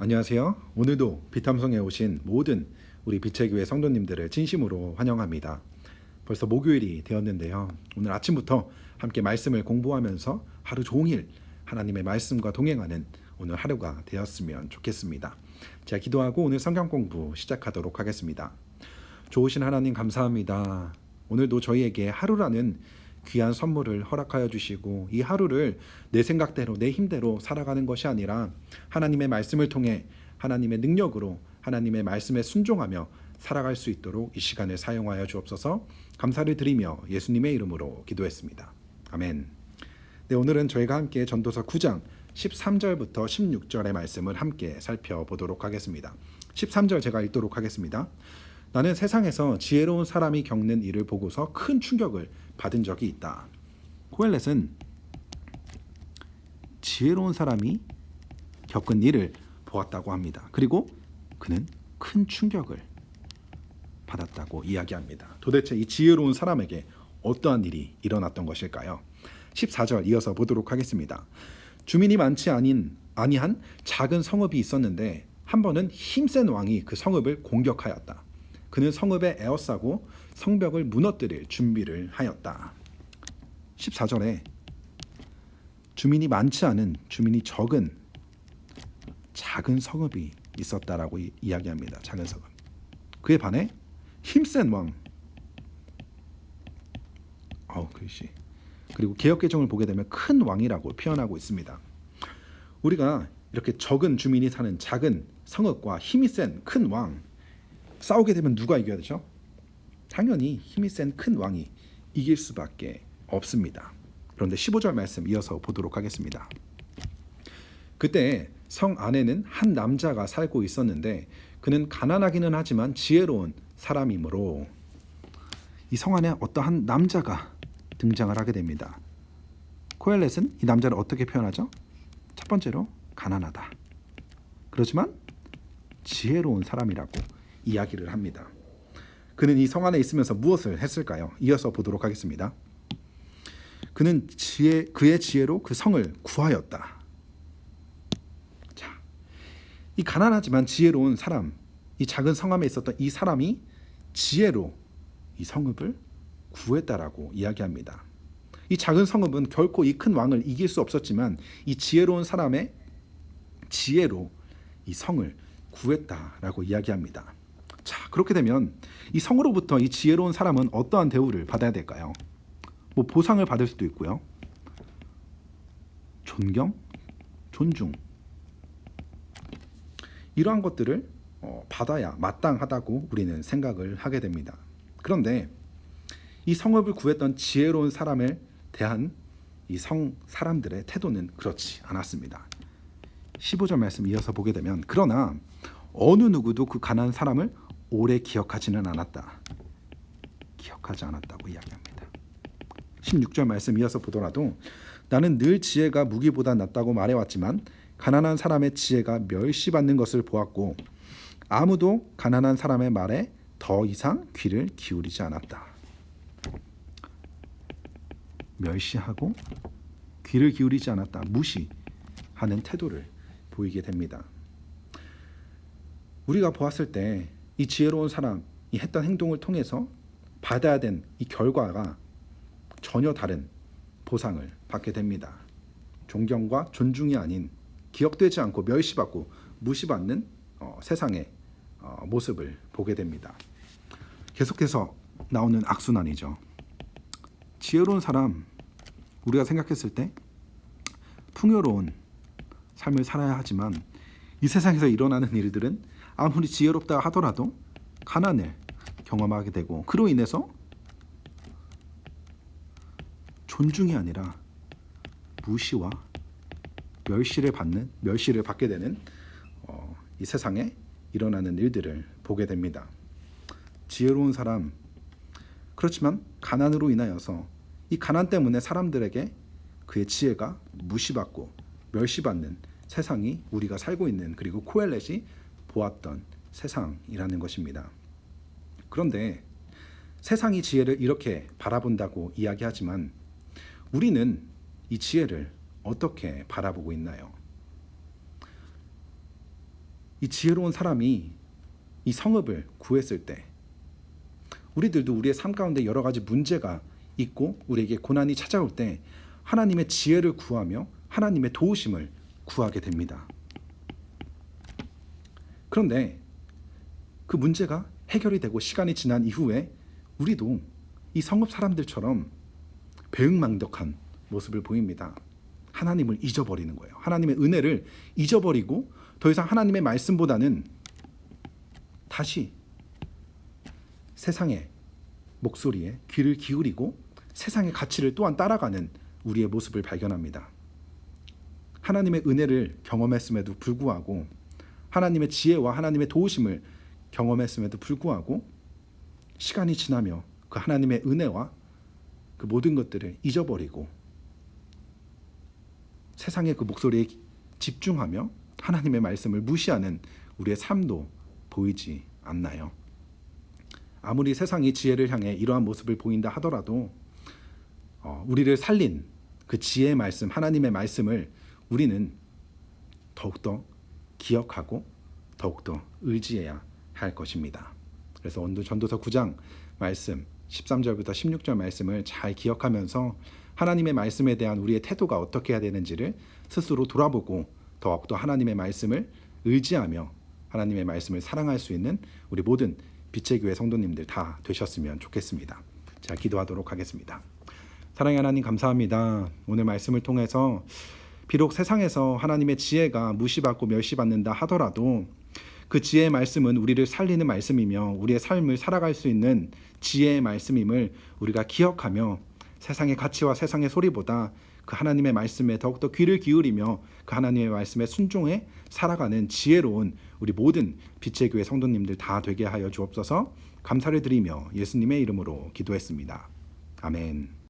안녕하세요. 오늘도 비탐성에 오신 모든 우리 빛의 교회 성도님들을 진심으로 환영합니다. 벌써 목요일이 되었는데요. 오늘 아침부터 함께 말씀을 공부하면서 하루 종일 하나님의 말씀과 동행하는 오늘 하루가 되었으면 좋겠습니다. 제가 기도하고 오늘 성경 공부 시작하도록 하겠습니다. 좋으신 하나님 감사합니다. 오늘도 저희에게 하루라는 귀한 선물을 허락하여 주시고 이 하루를 내 생각대로 내 힘대로 살아가는 것이 아니라 하나님의 말씀을 통해 하나님의 능력으로 하나님의 말씀에 순종하며 살아갈 수 있도록 이 시간을 사용하여 주옵소서. 감사를 드리며 예수님의 이름으로 기도했습니다. 아멘. 네, 오늘은 저희가 함께 전도서 9장 13절부터 16절의 말씀을 함께 살펴보도록 하겠습니다. 13절 제가 읽도록 하겠습니다. 나는 세상에서 지혜로운 사람이 겪는 일을 보고서 큰 충격을 받은 적이 있다. 코엘렛은 지혜로운 사람이 겪은 일을 보았다고 합니다. 그리고 그는 큰 충격을 받았다고 이야기합니다. 도대체 이 지혜로운 사람에게 어떠한 일이 일어났던 것일까요? 14절 이어서 보도록 하겠습니다. 주민이 많지 아니한 작은 성읍이 있었는데 한 번은 힘센 왕이 그 성읍을 공격하였다. 그는 성읍에 에워싸고 성벽을 무너뜨릴 준비를 하였다. 14절에 주민이 많지 않은, 주민이 적은 작은 성읍이 있었다라고 이야기합니다. 작은 성읍. 그에 반해 힘센 왕. 글씨. 그리고 개역개정을 보게 되면 큰 왕이라고 표현하고 있습니다. 우리가 이렇게 적은 주민이 사는 작은 성읍과 힘이 센 큰 왕, 싸우게 되면 누가 이겨야 되죠? 당연히 힘이 센 큰 왕이 이길 수밖에 없습니다. 그런데 15절 말씀 이어서 보도록 하겠습니다. 그때 성 안에는 한 남자가 살고 있었는데 그는 가난하기는 하지만 지혜로운 사람이므로 이 성 안에 어떠한 남자가 등장을 하게 됩니다. 코엘렛은 이 남자를 어떻게 표현하죠? 첫 번째로 가난하다. 그렇지만 지혜로운 사람이라고 이야기를 합니다. 그는 이 성 안에 있으면서 무엇을 했을까요? 이어서 보도록 하겠습니다. 그는 그의 지혜로 그 성을 구하였다. 자, 이 가난하지만 지혜로운 사람, 이 작은 성함에 있었던 이 사람이 지혜로 이 성읍을 구했다라고 이야기합니다. 이 작은 성읍은 결코 이 큰 왕을 이길 수 없었지만 이 지혜로운 사람의 지혜로 이 성을 구했다라고 이야기합니다. 자, 그렇게 되면 이 성으로부터 이 지혜로운 사람은 어떠한 대우를 받아야 될까요? 보상을 받을 수도 있고요. 존경, 존중. 이러한 것들을 받아야 마땅하다고 우리는 생각을 하게 됩니다. 그런데 이 성읍을 구했던 지혜로운 사람에 대한 이 성 사람들의 태도는 그렇지 않았습니다. 15절 말씀 이어서 보게 되면 그러나 어느 누구도 그 가난한 사람을 오래 기억하지는 않았다. 기억하지 않았다고 이야기합니다. 16절 말씀 이어서 보더라도 나는 늘 지혜가 무기보다 낫다고 말해왔지만 가난한 사람의 지혜가 멸시받는 것을 보았고 아무도 가난한 사람의 말에 더 이상 귀를 기울이지 않았다. 멸시하고 귀를 기울이지 않았다. 무시하는 태도를 보이게 됩니다. 우리가 보았을 때 이 지혜로운 사람이 했던 행동을 통해서 받아야 된 이 결과가 전혀 다른 보상을 받게 됩니다. 존경과 존중이 아닌 기억되지 않고 멸시받고 무시받는 세상의 모습을 보게 됩니다. 계속해서 나오는 악순환이죠. 지혜로운 사람, 우리가 생각했을 때 풍요로운 삶을 살아야 하지만 이 세상에서 일어나는 일들은 아무리 지혜롭다 하더라도 가난을 경험하게 되고 그로 인해서 존중이 아니라 무시와 멸시를 받게 되는 이 세상에 일어나는 일들을 보게 됩니다. 지혜로운 사람, 그렇지만 가난으로 인하여서 이 가난 때문에 사람들에게 그의 지혜가 무시받고 멸시받는 세상이 우리가 살고 있는, 그리고 코엘렛이 보았던 세상이라는 것입니다. 그런데 세상이 지혜를 이렇게 바라본다고 이야기하지만 우리는 이 지혜를 어떻게 바라보고 있나요? 이 지혜로운 사람이 이 성읍을 구했을 때 우리들도 우리의 삶 가운데 여러 가지 문제가 있고 우리에게 고난이 찾아올 때 하나님의 지혜를 구하며 하나님의 도우심을 구하게 됩니다. 그런데 그 문제가 해결이 되고 시간이 지난 이후에 우리도 이 성읍 사람들처럼 배은망덕한 모습을 보입니다. 하나님을 잊어버리는 거예요. 하나님의 은혜를 잊어버리고 더 이상 하나님의 말씀보다는 다시 세상의 목소리에 귀를 기울이고 세상의 가치를 또한 따라가는 우리의 모습을 발견합니다. 하나님의 은혜를 경험했음에도 불구하고 하나님의 지혜와 하나님의 도우심을 경험했음에도 불구하고 시간이 지나며 그 하나님의 은혜와 그 모든 것들을 잊어버리고 세상의 그 목소리에 집중하며 하나님의 말씀을 무시하는 우리의 삶도 보이지 않나요? 아무리 세상이 지혜를 향해 이러한 모습을 보인다 하더라도 우리를 살린 그 지혜의 말씀, 하나님의 말씀을 우리는 더욱더 기억하고 더욱더 의지해야 할 것입니다. 그래서 전도서 9장 말씀 13절부터 16절 말씀을 잘 기억하면서 하나님의 말씀에 대한 우리의 태도가 어떻게 해야 되는지를 스스로 돌아보고 더욱더 하나님의 말씀을 의지하며 하나님의 말씀을 사랑할 수 있는 우리 모든 빛의 교회 성도님들 다 되셨으면 좋겠습니다. 자, 기도하도록 하겠습니다. 사랑의 하나님 감사합니다. 오늘 말씀을 통해서 비록 세상에서 하나님의 지혜가 무시받고 멸시받는다 하더라도 그 지혜의 말씀은 우리를 살리는 말씀이며 우리의 삶을 살아갈 수 있는 지혜의 말씀임을 우리가 기억하며 세상의 가치와 세상의 소리보다 그 하나님의 말씀에 더욱더 귀를 기울이며 그 하나님의 말씀에 순종해 살아가는 지혜로운 우리 모든 빛의 교회 성도님들 다 되게 하여 주옵소서. 감사를 드리며 예수님의 이름으로 기도했습니다. 아멘.